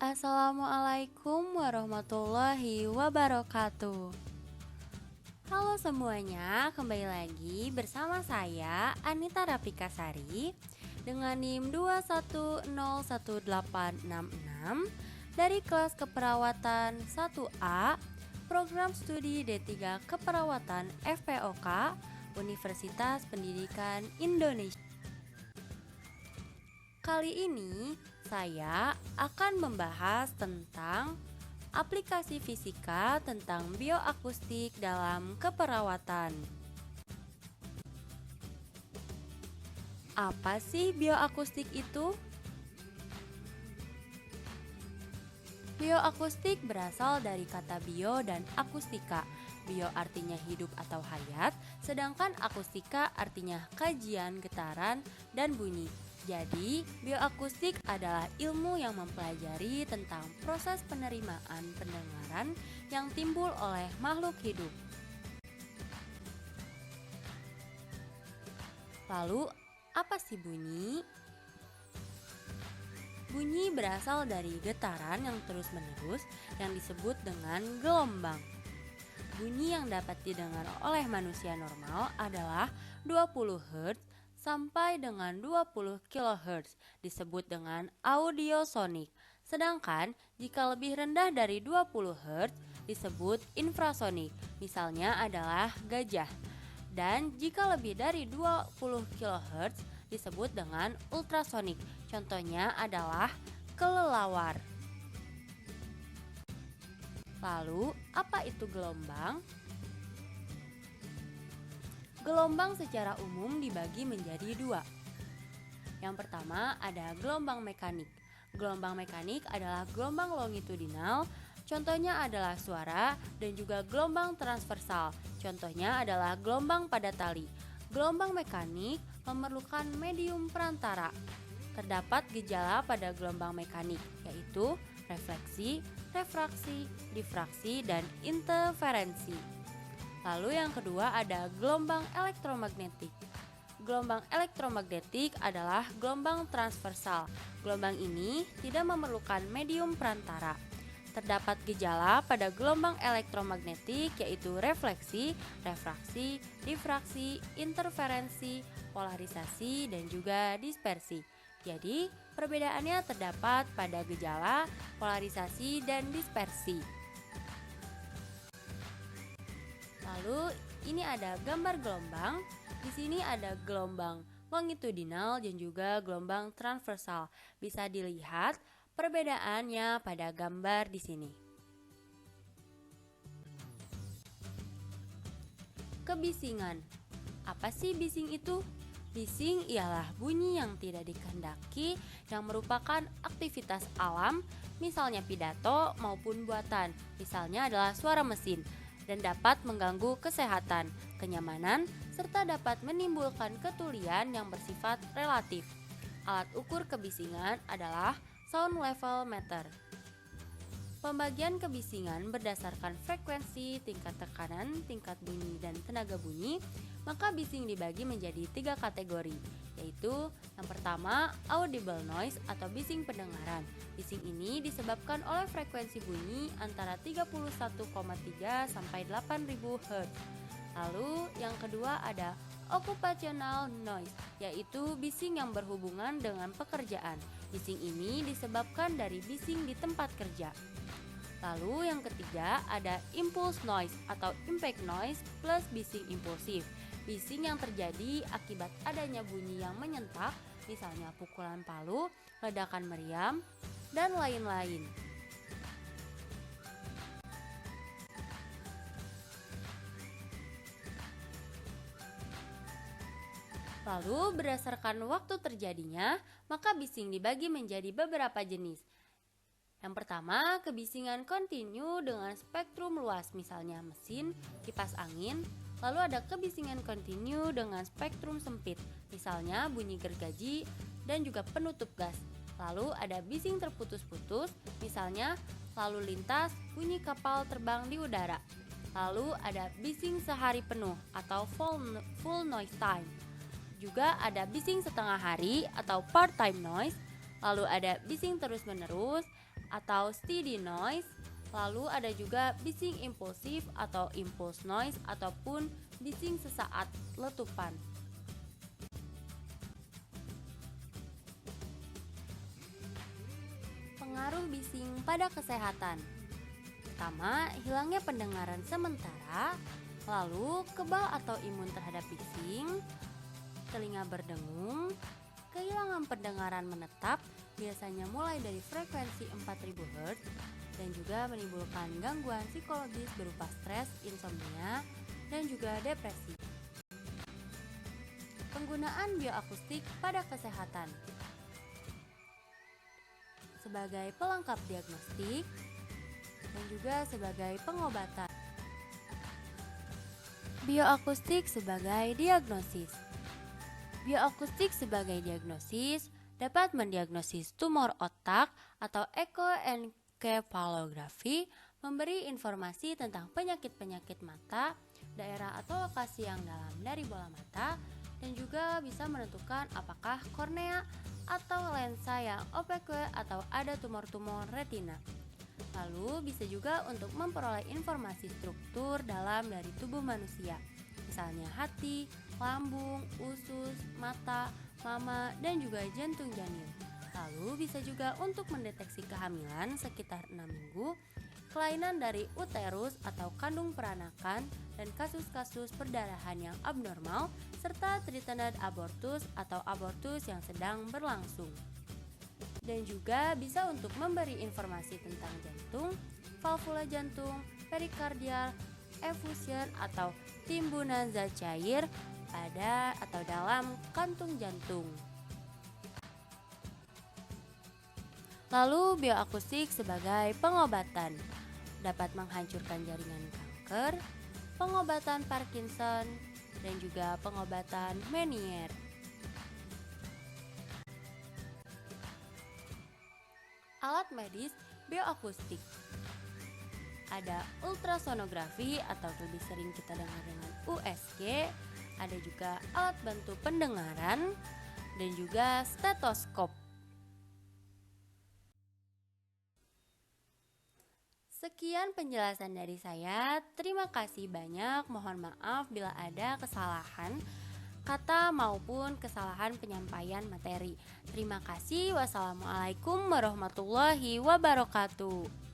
Assalamualaikum warahmatullahi wabarakatuh. Halo semuanya, kembali lagi bersama saya Anita Rapikasari dengan NIM 2101866 dari kelas keperawatan 1A Program Studi D3 Keperawatan FPOK Universitas Pendidikan Indonesia. Kali ini saya akan membahas tentang aplikasi fisika tentang bioakustik dalam keperawatan. Apa sih bioakustik itu? Bioakustik berasal dari kata bio dan akustika. Bio artinya hidup atau hayat, sedangkan akustika artinya kajian getaran dan bunyi. Jadi, bioakustik adalah ilmu yang mempelajari tentang proses penerimaan pendengaran yang timbul oleh makhluk hidup. Lalu, apa sih bunyi? Bunyi berasal dari getaran yang terus-menerus yang disebut dengan gelombang. Bunyi yang dapat didengar oleh manusia normal adalah 20 Hz sampai dengan 20 kHz disebut dengan audiosonik. Sedangkan jika lebih rendah dari 20 Hz disebut infrasonik, misalnya adalah gajah. Dan jika lebih dari 20 kHz disebut dengan ultrasonik, contohnya adalah kelelawar. Lalu, apa itu gelombang? Gelombang secara umum dibagi menjadi dua. Yang pertama ada gelombang mekanik. Gelombang mekanik adalah gelombang longitudinal, contohnya adalah suara, dan juga gelombang transversal, contohnya adalah gelombang pada tali. Gelombang mekanik memerlukan medium perantara. Terdapat gejala pada gelombang mekanik, yaitu refleksi, refraksi, difraksi, dan interferensi. Lalu yang kedua ada gelombang elektromagnetik. Gelombang elektromagnetik adalah gelombang transversal. Gelombang ini tidak memerlukan medium perantara. Terdapat gejala pada gelombang elektromagnetik yaitu refleksi, refraksi, difraksi, interferensi, polarisasi, dan juga dispersi. Jadi, perbedaannya terdapat pada gejala, polarisasi, dan dispersi. Lalu ini ada gambar gelombang. Di sini ada gelombang longitudinal dan juga gelombang transversal. Bisa dilihat perbedaannya pada gambar di sini. Kebisingan. Apa sih bising itu? Bising ialah bunyi yang tidak dikehendaki yang merupakan aktivitas alam, misalnya pidato maupun buatan. Misalnya adalah suara mesin, dan dapat mengganggu kesehatan, kenyamanan, serta dapat menimbulkan ketulian yang bersifat relatif. Alat ukur kebisingan adalah sound level meter. Pembagian kebisingan berdasarkan frekuensi, tingkat tekanan, tingkat bunyi, dan tenaga bunyi. Maka bising dibagi menjadi 3 kategori, yaitu yang pertama audible noise atau bising pendengaran. Bising ini disebabkan oleh frekuensi bunyi antara 31,3 sampai 8000 Hz. Lalu yang kedua ada occupational noise, yaitu bising yang berhubungan dengan pekerjaan. Bising ini disebabkan dari bising di tempat kerja. Lalu yang ketiga ada impulse noise atau impact noise plus bising impulsif. Bising yang terjadi akibat adanya bunyi yang menyentak, misalnya pukulan palu, ledakan meriam, dan lain-lain. Lalu berdasarkan waktu terjadinya, maka bising dibagi menjadi beberapa jenis. Yang pertama, kebisingan kontinu dengan spektrum luas, misalnya mesin, kipas angin. Lalu ada kebisingan kontinu dengan spektrum sempit, misalnya bunyi gergaji dan juga penutup gas. Lalu ada bising terputus-putus, misalnya lalu lintas, bunyi kapal terbang di udara. Lalu ada bising sehari penuh atau full noise time. Juga ada bising setengah hari atau part time noise. Lalu ada bising terus-menerus atau steady noise. Lalu ada juga bising impulsif atau impulse noise ataupun bising sesaat letupan. Pengaruh bising pada kesehatan. Pertama, hilangnya pendengaran sementara, lalu kebal atau imun terhadap bising, telinga berdengung, kehilangan pendengaran menetap biasanya mulai dari frekuensi 4000 Hz dan juga menimbulkan gangguan psikologis berupa stres, insomnia, dan juga depresi. Penggunaan bioakustik pada kesehatan. Sebagai pelengkap diagnostik dan juga sebagai pengobatan. Bioakustik sebagai diagnosis. Bioakustik sebagai diagnosis dapat mendiagnosis tumor otak atau ekoencephalografi, memberi informasi tentang penyakit-penyakit mata, daerah atau lokasi yang dalam dari bola mata, dan juga bisa menentukan apakah kornea atau lensa yang opeke atau ada tumor-tumor retina. Lalu bisa juga untuk memperoleh informasi struktur dalam dari tubuh manusia, misalnya hati, lambung, usus, mata, mama, dan juga jantung janin. Lalu bisa juga untuk mendeteksi kehamilan sekitar 6 minggu, kelainan dari uterus atau kandung peranakan, dan kasus-kasus perdarahan yang abnormal, serta treated abortus atau abortus yang sedang berlangsung. Dan juga bisa untuk memberi informasi tentang jantung, valvula jantung, perikardial, effusion atau timbunan zat cair pada atau dalam kantung jantung. Lalu bioakustik sebagai pengobatan dapat menghancurkan jaringan kanker, pengobatan Parkinson, dan juga pengobatan Meniere. Alat medis bioakustik. Ada ultrasonografi atau lebih sering kita dengar dengan USG, ada juga alat bantu pendengaran, dan juga stetoskop. Sekian penjelasan dari saya. Terima kasih banyak. Mohon maaf bila ada kesalahan kata maupun kesalahan penyampaian materi. Terima kasih. Wassalamualaikum warahmatullahi wabarakatuh.